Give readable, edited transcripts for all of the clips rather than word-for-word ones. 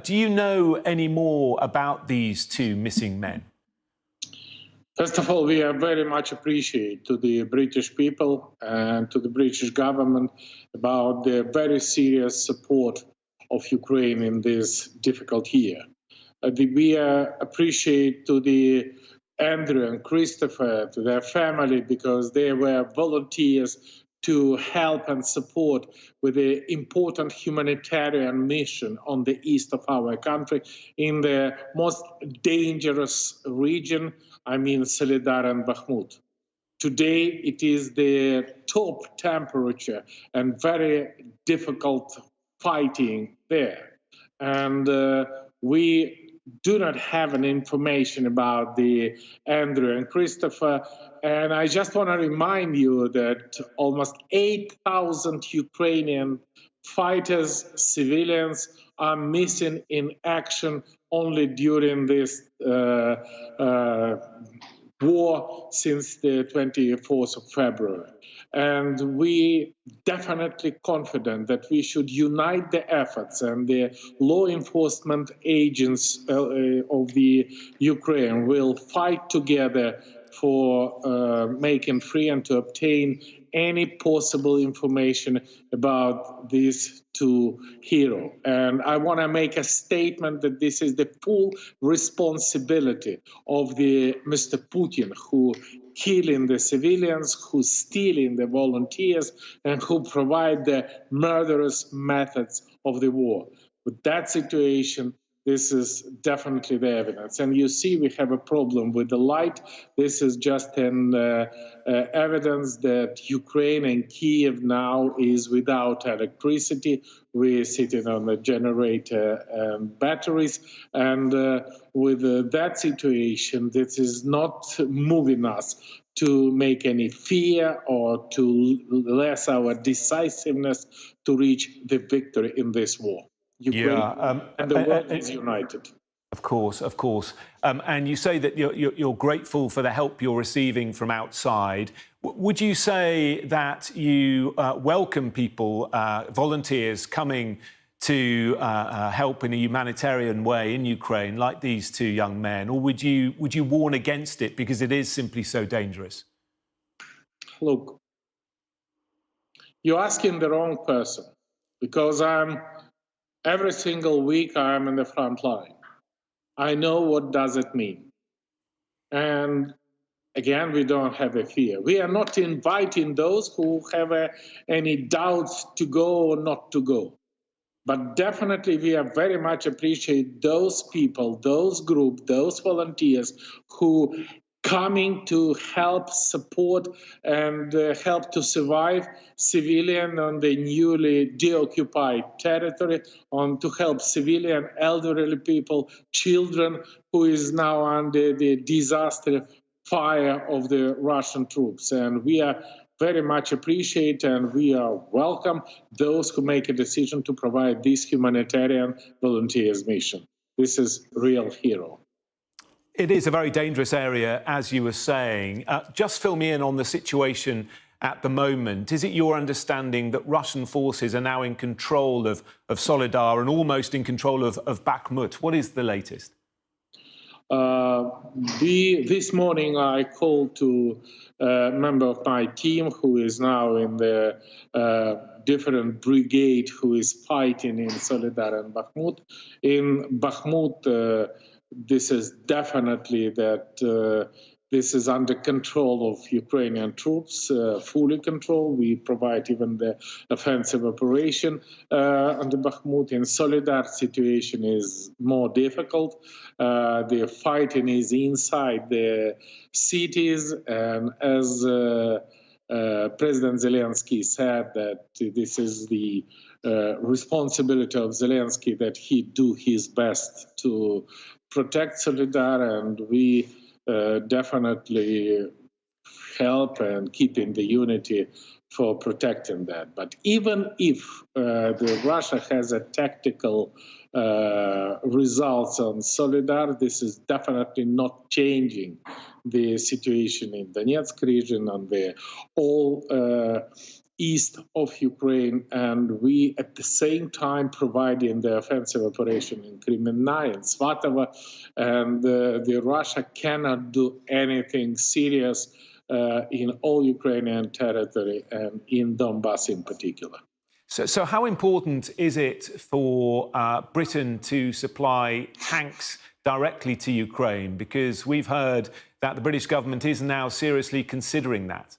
do you know any more about these two missing men? First of all, we are very much appreciate to the British people and to the British government about their very serious support of Ukraine in this difficult year. We appreciate to the Andrew and Christopher, to their family, because they were volunteers to help and support with the important humanitarian mission on the east of our country in the most dangerous region, I mean Solidar and Bakhmut. Today it is the top temperature and very difficult fighting there. And we do not have any information about the Andrew and Christopher. And I just want to remind you that almost 8,000 Ukrainian fighters, civilians, are missing in action only during this war since the 24th of February. And we definitely confident that we should unite the efforts, and the law enforcement agents of the Ukraine will fight together for making free and to obtain any possible information about these two heroes. And I want to make a statement that this is the full responsibility of the Mr. Putin, who killing the civilians, who stealing the volunteers, and who provide the murderous methods of the war. With that situation, this is definitely the evidence. And you see we have a problem with the light. This is just an evidence that Ukraine and Kiev now is without electricity. We're sitting on the generator and batteries. And with that situation, this is not moving us to make any fear or to less our decisiveness to reach the victory in this war. Ukraine and the world is united. Of course, of course. And you say that you're grateful for the help you're receiving from outside. Would you say that you welcome people, volunteers coming to help in a humanitarian way in Ukraine, like these two young men, or would you warn against it because it is simply so dangerous? Look, you're asking the wrong person, because every single week I'm in the front line. I know what does it mean. And again, we don't have a fear. We are not inviting those who have any doubts to go or not to go. But definitely we are very much appreciate those people, those groups, those volunteers who coming to help support and help to survive civilian on the newly deoccupied territory, to help civilian elderly people, children who is now under the disaster fire of the Russian troops. And we are very much appreciate and we are welcome those who make a decision to provide this humanitarian volunteers mission. This is real hero. It is a very dangerous area, as you were saying. Just fill me in on the situation at the moment. Is it your understanding that Russian forces are now in control of Solidar and almost in control of Bakhmut? What is the latest? This morning I called to a member of my team who is now in the different brigade who is fighting in Solidar and Bakhmut. In Bakhmut, this is definitely that this is under control of Ukrainian troops, fully control. We provide even the offensive operation under Bakhmut. In Solidar, situation is more difficult. The fighting is inside the cities, and as President Zelensky said, that this is the responsibility of Zelensky that he do his best to protect Solidar, and we definitely help and keep in the unity for protecting that. But even if Russia has a tactical results on Solidar, this is definitely not changing the situation in Donetsk region and the all east of Ukraine, and we at the same time providing the offensive operation in Crimea and Svatova, and the Russia cannot do anything serious in all Ukrainian territory and in Donbass in particular. So how important is it for Britain to supply tanks directly to Ukraine? Because we've heard that the British government is now seriously considering that.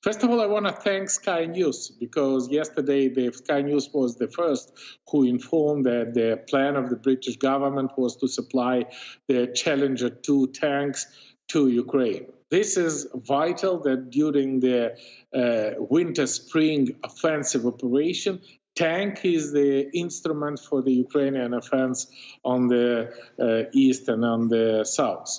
First of all, I want to thank Sky News, because yesterday the Sky News was the first who informed that the plan of the British government was to supply the Challenger 2 tanks to Ukraine. This is vital that during the winter-spring offensive operation, tank is the instrument for the Ukrainian offense on the east and on the south.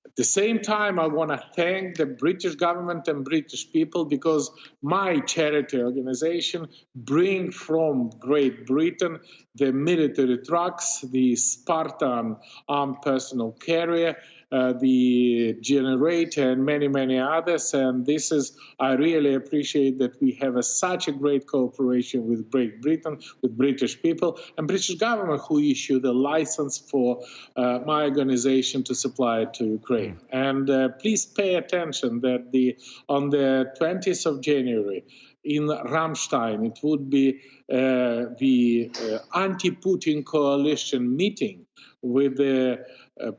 At the same time, I want to thank the British government and British people, because my charity organization bring from Great Britain the military trucks, the Spartan armed personal carrier, the generator, and many, many others. And this is, I really appreciate that we have such a great cooperation with Great Britain, with British people, and British government who issued a license for my organization to supply it to Ukraine. And please pay attention that on the 20th of January in Ramstein, it would be the anti-Putin coalition meeting with the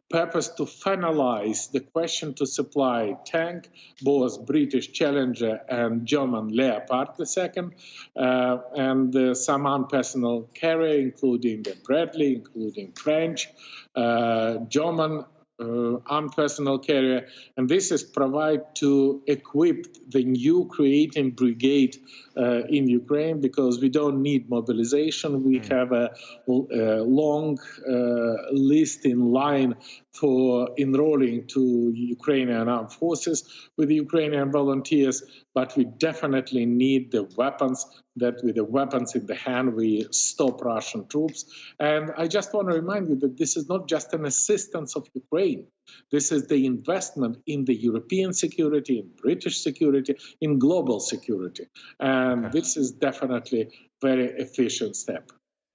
purpose to finalize the question to supply tank, both British Challenger and German Leopard II, and some armed personal carrier, including the Bradley, including French, German armed personal carrier, and this is provide to equip the new creating brigade in Ukraine, because we don't need mobilization. We have a long list in line for enrolling to Ukrainian armed forces with the Ukrainian volunteers, but we definitely need the weapons, that with the weapons in the hand we stop Russian troops. And I just want to remind you that this is not just an assistance of Ukraine. This is the investment in the European security, in British security, in global security. And this is definitely a very efficient step.